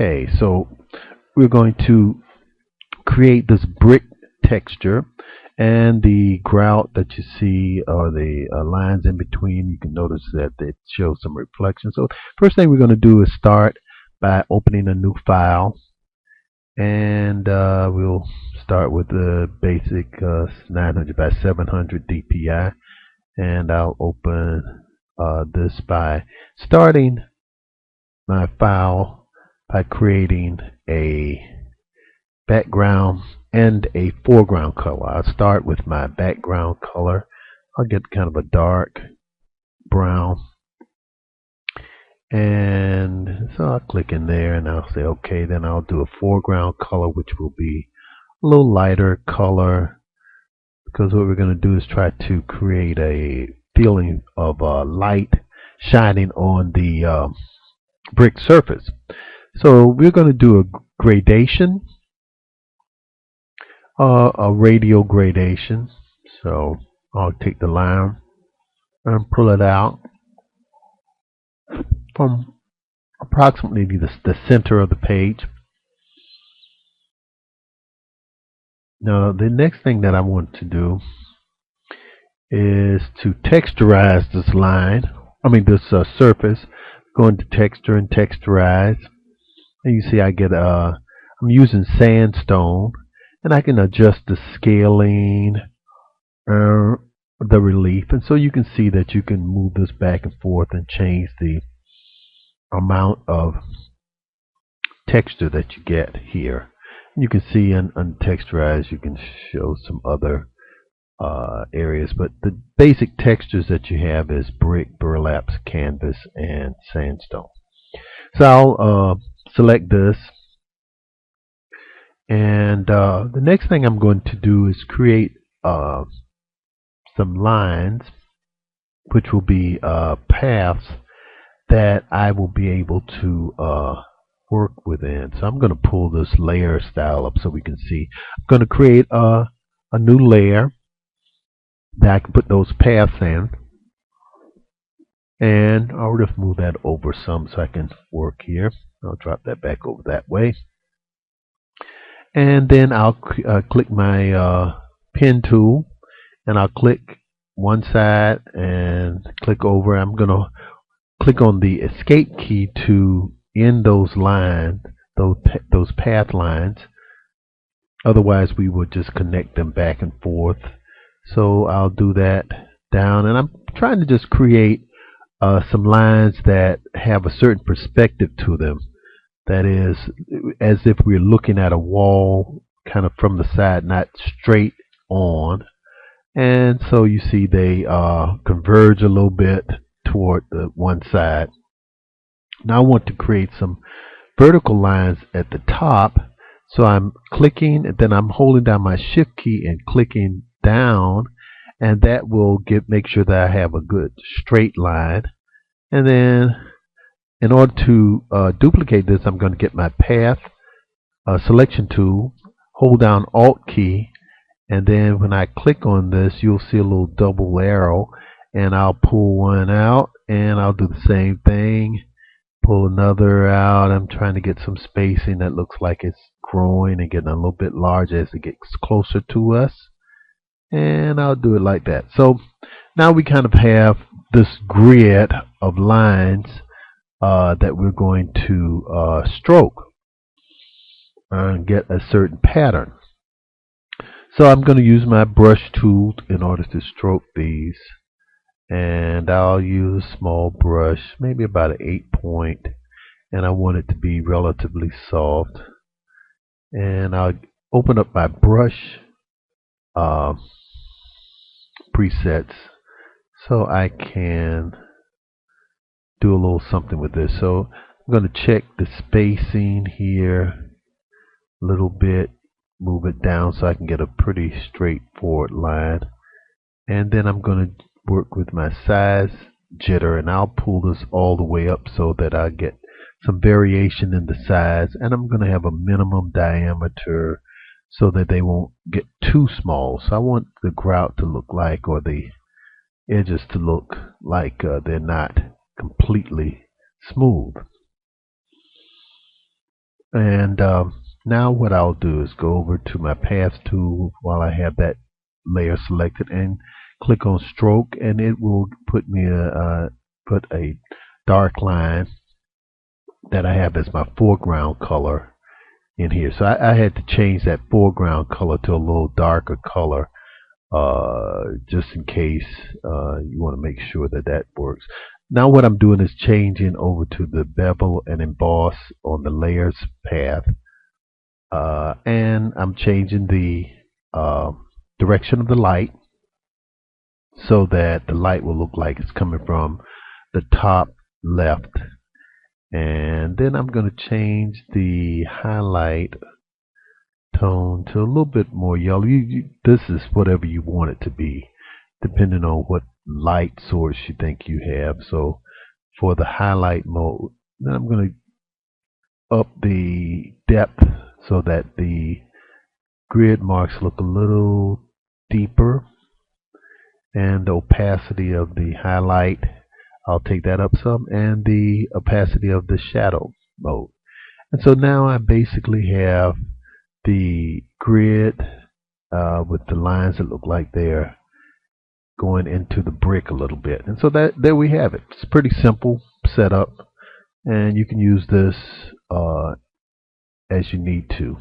Okay, so we're going to create this brick texture, and the grout that you see, or the lines in between, you can notice that it shows some reflection. So first thing we're going to do is start by opening a new file, and we'll start with the basic 900 by 700 DPI, and I'll open this by starting my file by creating a background and a foreground color. I'll start with my background color. I'll get kind of a dark brown, and so I'll click in there and I'll say okay. Then I'll do a foreground color, which will be a little lighter color, because what we're going to do is try to create a feeling of light shining on the brick surface. So we're going to do a gradation, a radial gradation. So I'll take the line and pull it out from approximately the center of the page. Now the next thing that I want to do is to texturize this line, this surface. Go into texture and texturize, and you see I get I'm using sandstone, and I can adjust the scaling, the relief, and so you can see that you can move this back and forth and change the amount of texture that you get here. You can see on texturize, you can show some other areas, but the basic textures that you have is brick, burlap, canvas, and sandstone. So I'll select this, and the next thing I'm going to do is create some lines, which will be paths that I will be able to work within. So I'm going to pull this layer style up so we can see. I'm going to create a new layer that I can put those paths in, and I'll just move that over some so I can work here. I'll drop that back over that way, and then I'll click my pen tool, and I'll click one side and click over. I'm going to click on the escape key to end those lines, those path lines. Otherwise we would just connect them back and forth. So I'll do that down, and I'm trying to just create some lines that have a certain perspective to them. That is, as if we're looking at a wall kind of from the side, not straight on. And so you see they converge a little bit toward the one side. Now I want to create some vertical lines at the top. So I'm clicking, and then I'm holding down my shift key and clicking down, and that will make sure that I have a good straight line. And then in order to duplicate this, I'm going to get my path selection tool, hold down Alt key, and then when I click on this, you'll see a little double arrow, and I'll pull one out, and I'll do the same thing, pull another out. I'm trying to get some spacing that looks like it's growing and getting a little bit larger as it gets closer to us, and I'll do it like that. So now we kind of have this grid of lines that we're going to stroke and get a certain pattern. So I'm going to use my brush tool in order to stroke these, and I'll use a small brush, maybe about an 8-point, and I want it to be relatively soft. And I'll open up my brush presets so I can do a little something with this. So I'm going to check the spacing here a little bit, move it down so I can get a pretty straightforward line, and then I'm going to work with my size jitter, and I'll pull this all the way up so that I get some variation in the size, and I'm going to have a minimum diameter so that they won't get too small. So I want the grout to look like, or the edges to look like they're not completely smooth. And now what I'll do is go over to my path tool while I have that layer selected and click on stroke, and it will put me put a dark line that I have as my foreground color in here. So I had to change that foreground color to a little darker color, just in case you want to make sure that that works. Now what I'm doing is changing over to the bevel and emboss on the layers path, and I'm changing the uh, direction of the light so that the light will look like it's coming from the top left. And then I'm going to change the highlight tone to a little bit more yellow. This is whatever you want it to be, depending on what light source you think you have. So for the highlight mode, then I'm going to up the depth so that the grid marks look a little deeper, and the opacity of the highlight, I'll take that up some, and the opacity of the shadow mode. And so now I basically have the grid with the lines that look like they're going into the brick a little bit. And so that there we have it. It's pretty simple setup, and you can use this as you need to.